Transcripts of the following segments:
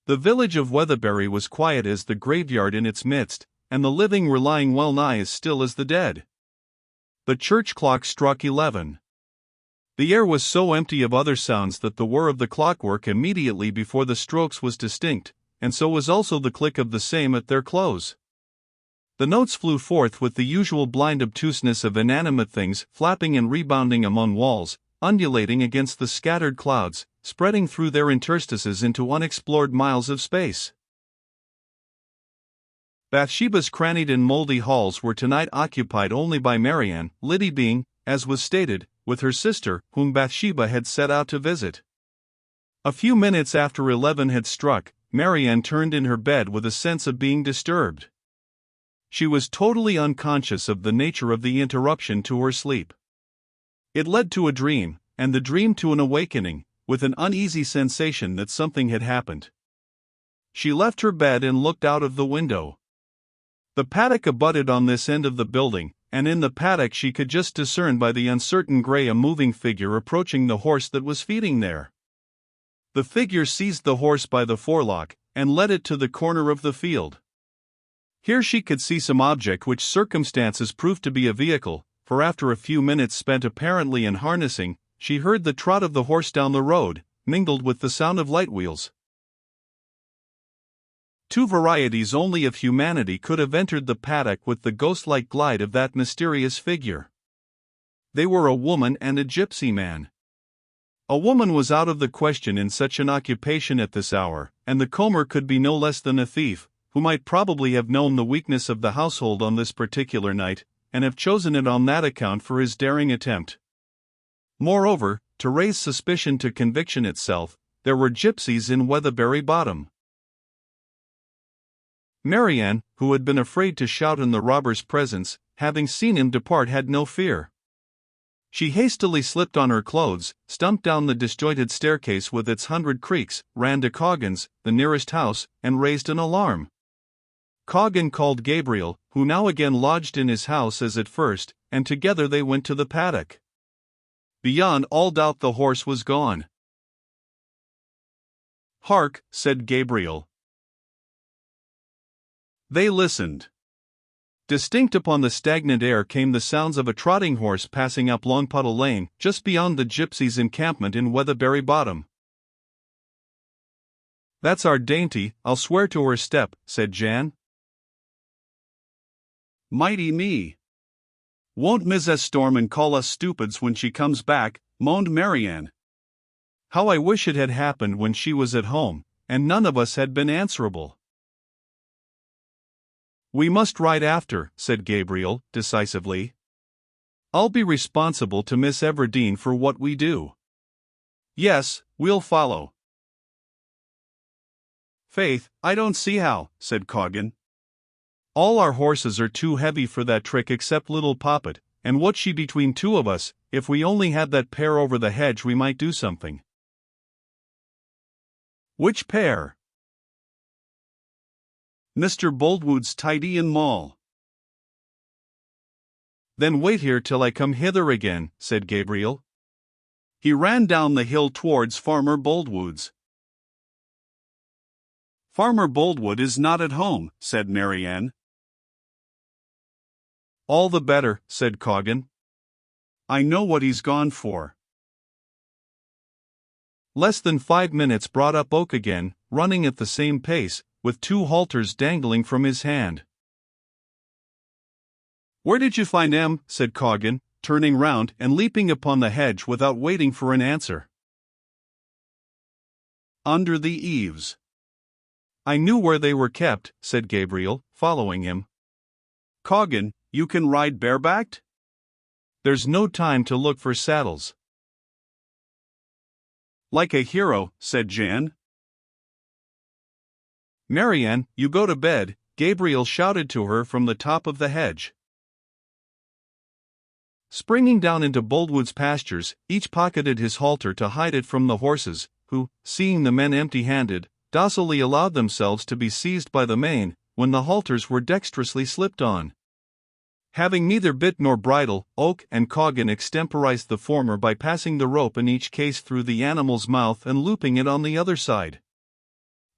The village of Weatherbury was quiet as the graveyard in its midst, and the living were lying well nigh as still as the dead. The church clock struck 11. The air was so empty of other sounds that the whir of the clockwork immediately before the strokes was distinct, and so was also the click of the same at their close. The notes flew forth with the usual blind obtuseness of inanimate things, flapping and rebounding among walls, undulating against the scattered clouds, spreading through their interstices into unexplored miles of space. Bathsheba's crannied and moldy halls were tonight occupied only by Marianne, Liddy being, as was stated, with her sister, whom Bathsheba had set out to visit. A few minutes after 11 had struck, Marianne turned in her bed with a sense of being disturbed. She was totally unconscious of the nature of the interruption to her sleep. It led to a dream, and the dream to an awakening, with an uneasy sensation that something had happened. She left her bed and looked out of the window. The paddock abutted on this end of the building, and in the paddock she could just discern by the uncertain gray a moving figure approaching the horse that was feeding there. The figure seized the horse by the forelock, and led it to the corner of the field. Here she could see some object which circumstances proved to be a vehicle, for after a few minutes spent apparently in harnessing, she heard the trot of the horse down the road, mingled with the sound of light wheels. Two varieties only of humanity could have entered the paddock with the ghost-like glide of that mysterious figure. They were a woman and a gypsy man. A woman was out of the question in such an occupation at this hour, and the comer could be no less than a thief, who might probably have known the weakness of the household on this particular night, and have chosen it on that account for his daring attempt. Moreover, to raise suspicion to conviction itself, there were gypsies in Weatherbury Bottom. Marianne, who had been afraid to shout in the robber's presence, having seen him depart had no fear. She hastily slipped on her clothes, stumped down the disjointed staircase with its 100 creaks, ran to Coggan's, the nearest house, and raised an alarm. Coggan called Gabriel, who now again lodged in his house as at first, and together they went to the paddock. Beyond all doubt the horse was gone. "Hark," said Gabriel. They listened. Distinct upon the stagnant air came the sounds of a trotting horse passing up Longpuddle Lane, just beyond the gypsies' encampment in Weatherbury Bottom. "That's our dainty, I'll swear to her step," said Jan. "Mighty me! Won't Mrs. Storm call us stupids when she comes back?" moaned Marianne. "How I wish it had happened when she was at home, and none of us had been answerable." "We must ride after," said Gabriel, decisively. "I'll be responsible to Miss Everdeen for what we do." "Yes, we'll follow." "Faith, I don't see how," said Coggan. "All our horses are too heavy for that trick except little Poppet, and what's she between two of us? If we only had that pair over the hedge we might do something." "Which pair?" "Mr. Boldwood's tidy and Moll." "Then wait here till I come hither again," said Gabriel. He ran down the hill towards Farmer Boldwood's. "Farmer Boldwood is not at home," said Marianne. "All the better," said Coggan. "I know what he's gone for." Less than 5 minutes brought up Oak again, running at the same pace, with 2 halters dangling from his hand. "Where did you find em?" said Coggan, turning round and leaping upon the hedge without waiting for an answer. "Under the eaves." "I knew where they were kept," said Gabriel, following him. "Coggan, you can ride barebacked?" "There's no time to look for saddles." "Like a hero," said Jan. "Marianne, you go to bed," Gabriel shouted to her from the top of the hedge. Springing down into Boldwood's pastures, each pocketed his halter to hide it from the horses, who, seeing the men empty-handed, docilely allowed themselves to be seized by the mane, when the halters were dexterously slipped on. Having neither bit nor bridle, Oak and Coggan extemporized the former by passing the rope in each case through the animal's mouth and looping it on the other side.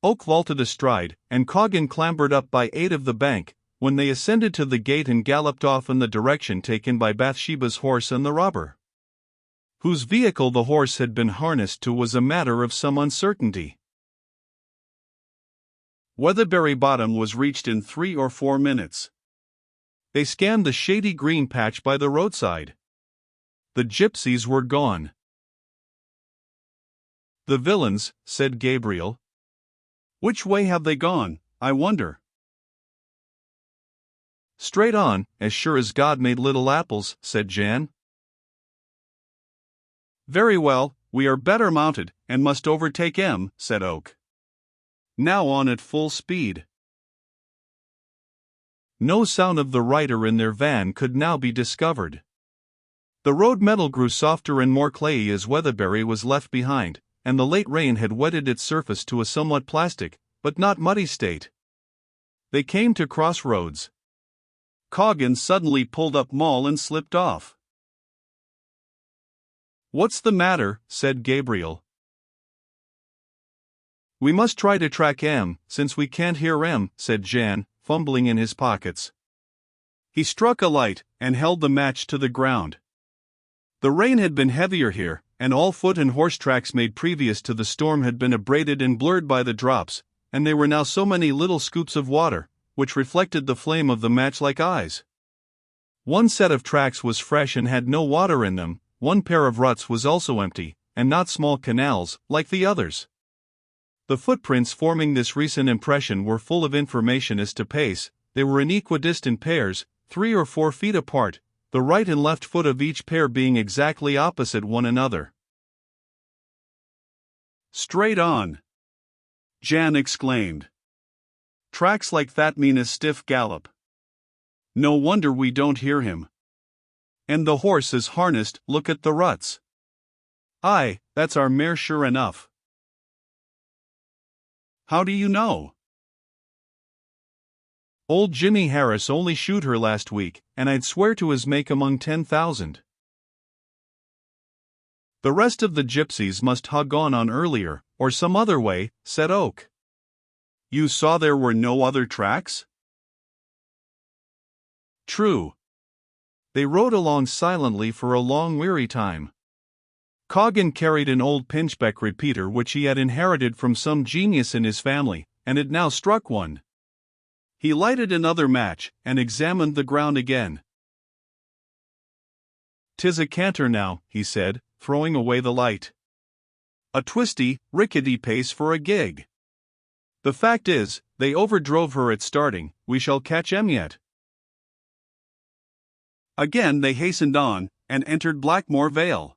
Oak vaulted astride, and Coggan clambered up by aid of the bank, when they ascended to the gate and galloped off in the direction taken by Bathsheba's horse and the robber. Whose vehicle the horse had been harnessed to was a matter of some uncertainty. Weatherbury Bottom was reached in 3 or 4 minutes. They scanned the shady green patch by the roadside. The gypsies were gone. "The villains," said Gabriel. "Which way have they gone, I wonder?" "Straight on, as sure as God made little apples," said Jan. "Very well, we are better mounted, and must overtake them," said Oak. "Now on at full speed." No sound of the rider in their van could now be discovered. The road metal grew softer and more clayey as Weatherbury was left behind, and the late rain had wetted its surface to a somewhat plastic, but not muddy state. They came to crossroads. Coggan suddenly pulled up Moll and slipped off. "What's the matter?" said Gabriel. "We must try to track M, since we can't hear M," said Jan, fumbling in his pockets. He struck a light, and held the match to the ground. The rain had been heavier here, and all foot and horse tracks made previous to the storm had been abraded and blurred by the drops, and they were now so many little scoops of water, which reflected the flame of the match like eyes. One set of tracks was fresh and had no water in them, one pair of ruts was also empty, and not small canals, like the others. The footprints forming this recent impression were full of information as to pace. They were in equidistant pairs, 3 or 4 feet apart, the right and left foot of each pair being exactly opposite one another. "Straight on!" Jan exclaimed. "Tracks like that mean a stiff gallop. No wonder we don't hear him. And the horse is harnessed, look at the ruts. Aye, that's our mare sure enough." "How do you know?" "Old Jimmy Harris only shoed her last week, and I'd swear to his make among 10,000. "The rest of the gypsies must hug on earlier, or some other way," said Oak. "You saw there were no other tracks?" "True. They rode along silently for a long weary time. Coggan carried an old pinchbeck repeater which he had inherited from some genius in his family, and had now struck one. He lighted another match, and examined the ground again. "'Tis a canter now," he said, throwing away the light. "A twisty, rickety pace for a gig. The fact is, they overdrove her at starting. We shall catch 'em yet." Again they hastened on, and entered Blackmore Vale.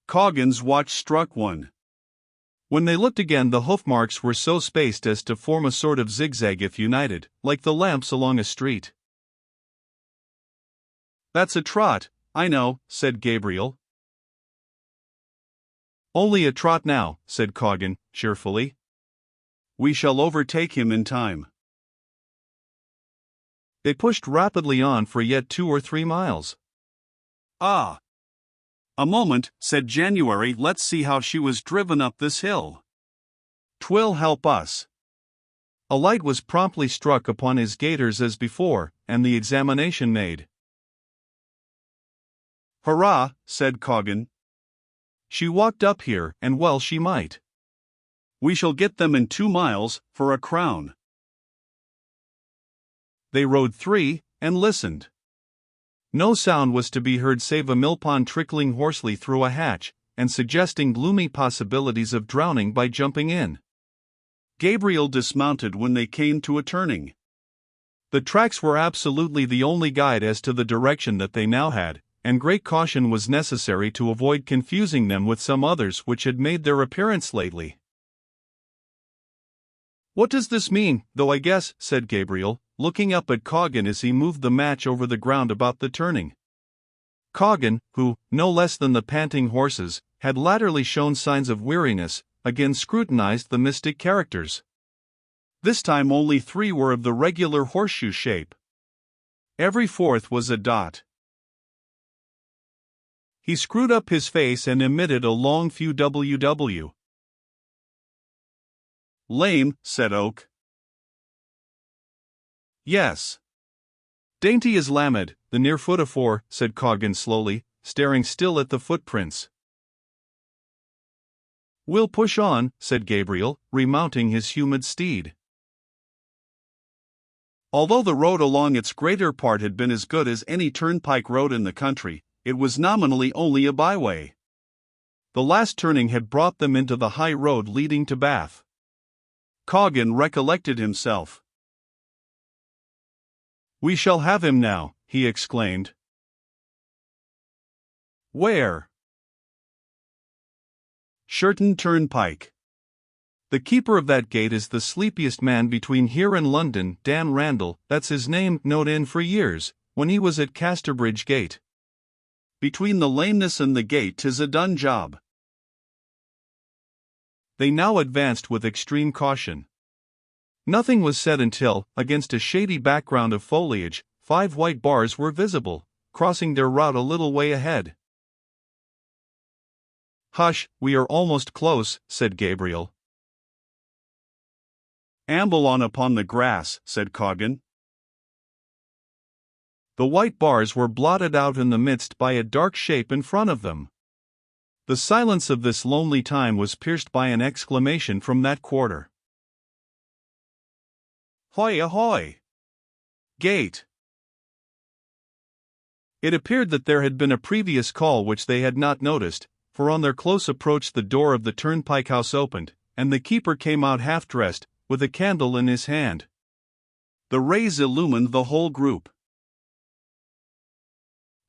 Coggan's watch struck 1. When they looked again, the hoof marks were so spaced as to form a sort of zigzag if united, like the lamps along a street. "That's a trot, I know," said Gabriel. "Only a trot now," said Coggan, cheerfully. "We shall overtake him in time." They pushed rapidly on for yet 2 or 3 miles. "Ah! A moment," said January, "let's see how she was driven up this hill. 'Twill help us." A light was promptly struck upon his gaiters as before, and the examination made. "Hurrah," said Coggan. "She walked up here, and well she might. We shall get them in 2 miles, for a crown." They rode 3, and listened. No sound was to be heard save a millpond trickling hoarsely through a hatch, and suggesting gloomy possibilities of drowning by jumping in. Gabriel dismounted when they came to a turning. The tracks were absolutely the only guide as to the direction that they now had, and great caution was necessary to avoid confusing them with some others which had made their appearance lately. "What does this mean, though, I guess," said Gabriel, looking up at Coggan as he moved the match over the ground about the turning. Coggan, who, no less than the panting horses, had latterly shown signs of weariness, again scrutinized the mystic characters. This time only 3 were of the regular horseshoe shape. Every 4th was a dot. He screwed up his face and emitted a long few WW. Lame, said Oak. Yes. Dainty as Lamed, the near foot afore, said Coggan slowly, staring still at the footprints. We'll push on, said Gabriel, remounting his humid steed. Although the road along its greater part had been as good as any turnpike road in the country, it was nominally only a byway. The last turning had brought them into the high road leading to Bath. Coggan recollected himself. We shall have him now, he exclaimed. Where? Shirton Turnpike. The keeper of that gate is the sleepiest man between here and London, Dan Randall, that's his name, knowed in for years, when he was at Casterbridge Gate. Between the lameness and the gate 'tis a done job. They now advanced with extreme caution. Nothing was said until, against a shady background of foliage, 5 white bars were visible, crossing their route a little way ahead. Hush, we are almost close, said Gabriel. Amble on upon the grass, said Coggan. The white bars were blotted out in the midst by a dark shape in front of them. The silence of this lonely time was pierced by an exclamation from that quarter. Hoy ahoy! Gate! It appeared that there had been a previous call which they had not noticed, for on their close approach the door of the turnpike house opened, and the keeper came out half-dressed, with a candle in his hand. The rays illumined the whole group.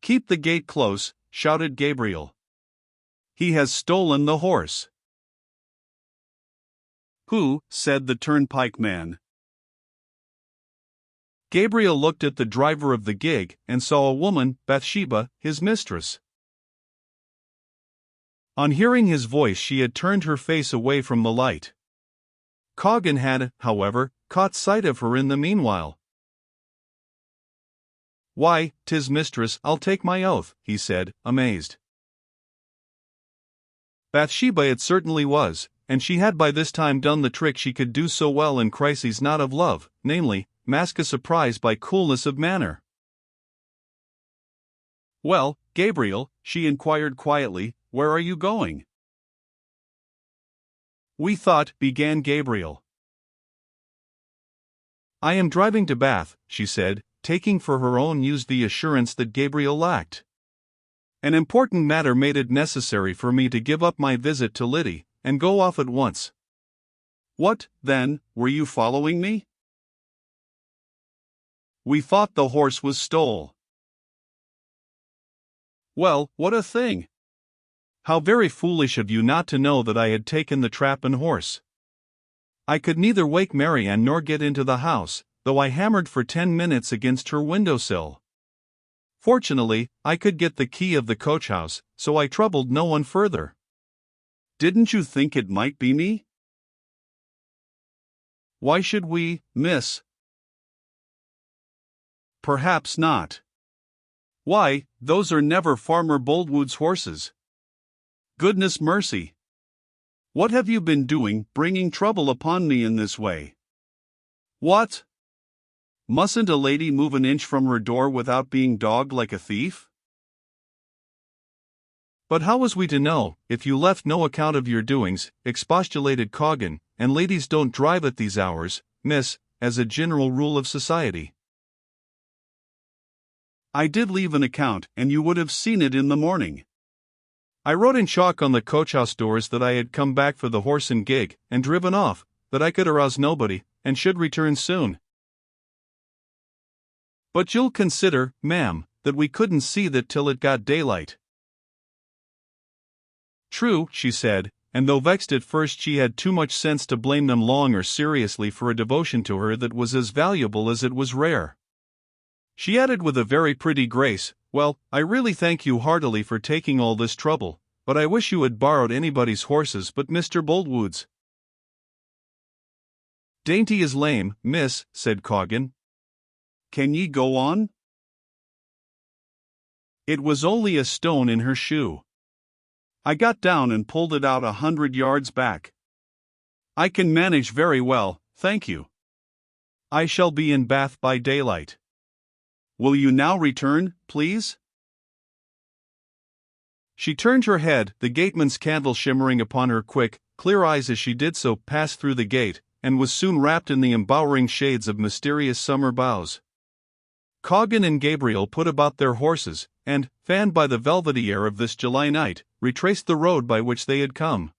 Keep the gate close, shouted Gabriel. He has stolen the horse. Who? Said the turnpike man. Gabriel looked at the driver of the gig and saw a woman, Bathsheba, his mistress. On hearing his voice she had turned her face away from the light. Coggan had, however, caught sight of her in the meanwhile. Why, 'tis mistress, I'll take my oath, he said, amazed. Bathsheba it certainly was, and she had by this time done the trick she could do so well in crises not of love, namely, mask a surprise by coolness of manner. Well, Gabriel, she inquired quietly, where are you going? We thought, began Gabriel. I am driving to Bath, she said, taking for her own use the assurance that Gabriel lacked. An important matter made it necessary for me to give up my visit to Liddy, and go off at once. What, then, were you following me? We thought the horse was stole. Well, what a thing! How very foolish of you not to know that I had taken the trap and horse. I could neither wake Marianne nor get into the house, though I hammered for 10 minutes against her windowsill. Fortunately, I could get the key of the coach-house, so I troubled no one further. Didn't you think it might be me? Why should we, miss? Perhaps not. Why, those are never Farmer Boldwood's horses. Goodness mercy! What have you been doing, bringing trouble upon me in this way? What? Mustn't a lady move an inch from her door without being dogged like a thief? But how was we to know, if you left no account of your doings, expostulated Coggan, and ladies don't drive at these hours, miss, as a general rule of society. I did leave an account, and you would have seen it in the morning. I wrote in chalk on the coach-house doors that I had come back for the horse and gig, and driven off, that I could arouse nobody, and should return soon. But you'll consider, ma'am, that we couldn't see that till it got daylight. True, she said, and though vexed at first she had too much sense to blame them long or seriously for a devotion to her that was as valuable as it was rare. She added with a very pretty grace, well, I really thank you heartily for taking all this trouble, but I wish you had borrowed anybody's horses but Mr. Boldwood's. Dainty is lame, miss, said Coggan. Can ye go on? It was only a stone in her shoe. I got down and pulled it out 100 yards back. I can manage very well, thank you. I shall be in Bath by daylight. Will you now return, please? She turned her head, the gateman's candle shimmering upon her quick, clear eyes as she did so, passed through the gate, and was soon wrapped in the embowering shades of mysterious summer boughs. Coggan and Gabriel put about their horses, and, fanned by the velvety air of this July night, retraced the road by which they had come.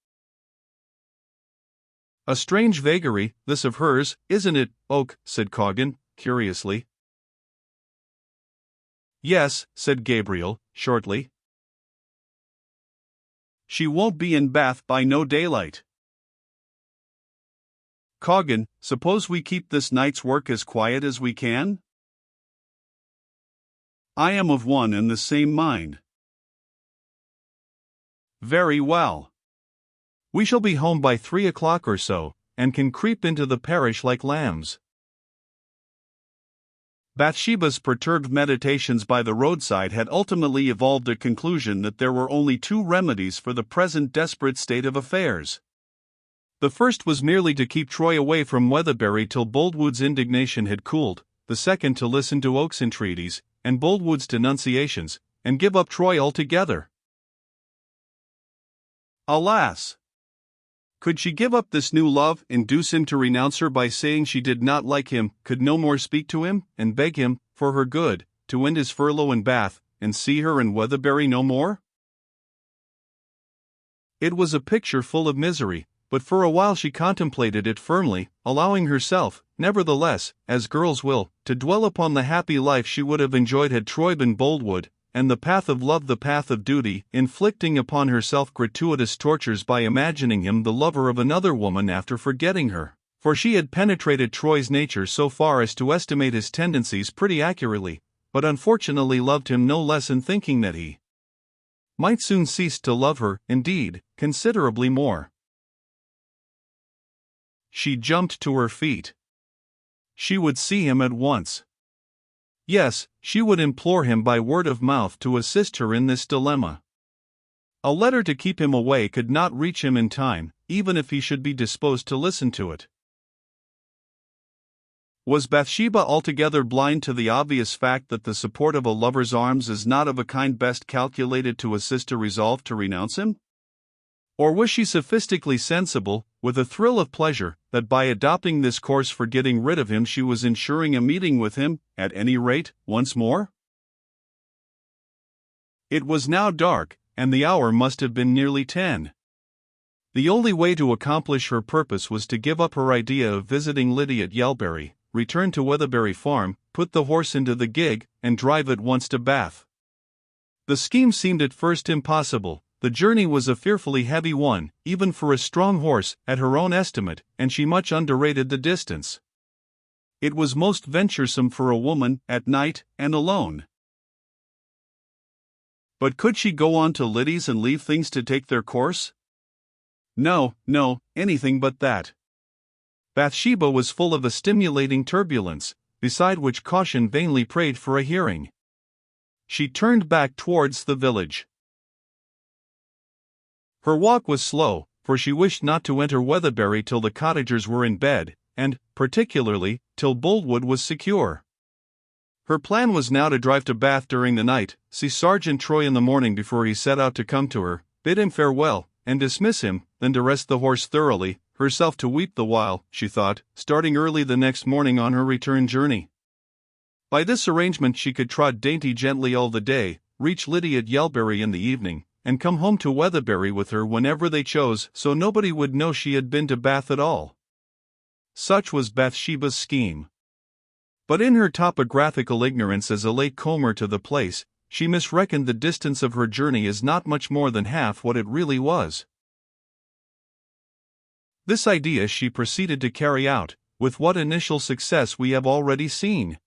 A strange vagary, this of hers, isn't it, Oak? Said Coggan, curiously. Yes, said Gabriel, shortly. She won't be in Bath by no daylight. Coggan, suppose we keep this night's work as quiet as we can? I am of one and the same mind. Very well. We shall be home by 3 o'clock or so, and can creep into the parish like lambs. Bathsheba's perturbed meditations by the roadside had ultimately evolved a conclusion that there were only two remedies for the present desperate state of affairs. The first was merely to keep Troy away from Weatherbury till Boldwood's indignation had cooled, the second to listen to Oak's entreaties, and Boldwood's denunciations, and give up Troy altogether. Alas! Could she give up this new love, induce him to renounce her by saying she did not like him, could no more speak to him, and beg him, for her good, to end his furlough in Bath, and see her in Weatherbury no more? It was a picture full of misery, but for a while she contemplated it firmly, allowing herself, nevertheless, as girls will, to dwell upon the happy life she would have enjoyed had Troy been Boldwood, and the path of love the path of duty, inflicting upon herself gratuitous tortures by imagining him the lover of another woman after forgetting her, for she had penetrated Troy's nature so far as to estimate his tendencies pretty accurately, but unfortunately loved him no less in thinking that he might soon cease to love her, indeed, considerably more. She jumped to her feet. She would see him at once. Yes, she would implore him by word of mouth to assist her in this dilemma. A letter to keep him away could not reach him in time, even if he should be disposed to listen to it. Was Bathsheba altogether blind to the obvious fact that the support of a lover's arms is not of a kind best calculated to assist a resolve to renounce him? Or was she sophistically sensible, with a thrill of pleasure, that by adopting this course for getting rid of him she was ensuring a meeting with him, at any rate, once more? It was now dark, and the hour must have been nearly 10. The only way to accomplish her purpose was to give up her idea of visiting Lydia at Yelbury, return to Weatherbury Farm, put the horse into the gig, and drive at once to Bath. The scheme seemed at first impossible. The journey was a fearfully heavy one, even for a strong horse, at her own estimate, and she much underrated the distance. It was most venturesome for a woman, at night, and alone. But could she go on to Liddy's and leave things to take their course? No, anything but that. Bathsheba was full of a stimulating turbulence, beside which caution vainly prayed for a hearing. She turned back towards the village. Her walk was slow, for she wished not to enter Weatherbury till the cottagers were in bed, and, particularly, till Boldwood was secure. Her plan was now to drive to Bath during the night, see Sergeant Troy in the morning before he set out to come to her, bid him farewell, and dismiss him, then to rest the horse thoroughly, herself to weep the while, she thought, starting early the next morning on her return journey. By this arrangement she could trot Dainty gently all the day, reach Lydia at Yelbury in the evening, and come home to Weatherbury with her whenever they chose, so nobody would know she had been to Bath at all. Such was Bathsheba's scheme. But in her topographical ignorance as a late comer to the place, she misreckoned the distance of her journey as not much more than half what it really was. This idea she proceeded to carry out, with what initial success we have already seen.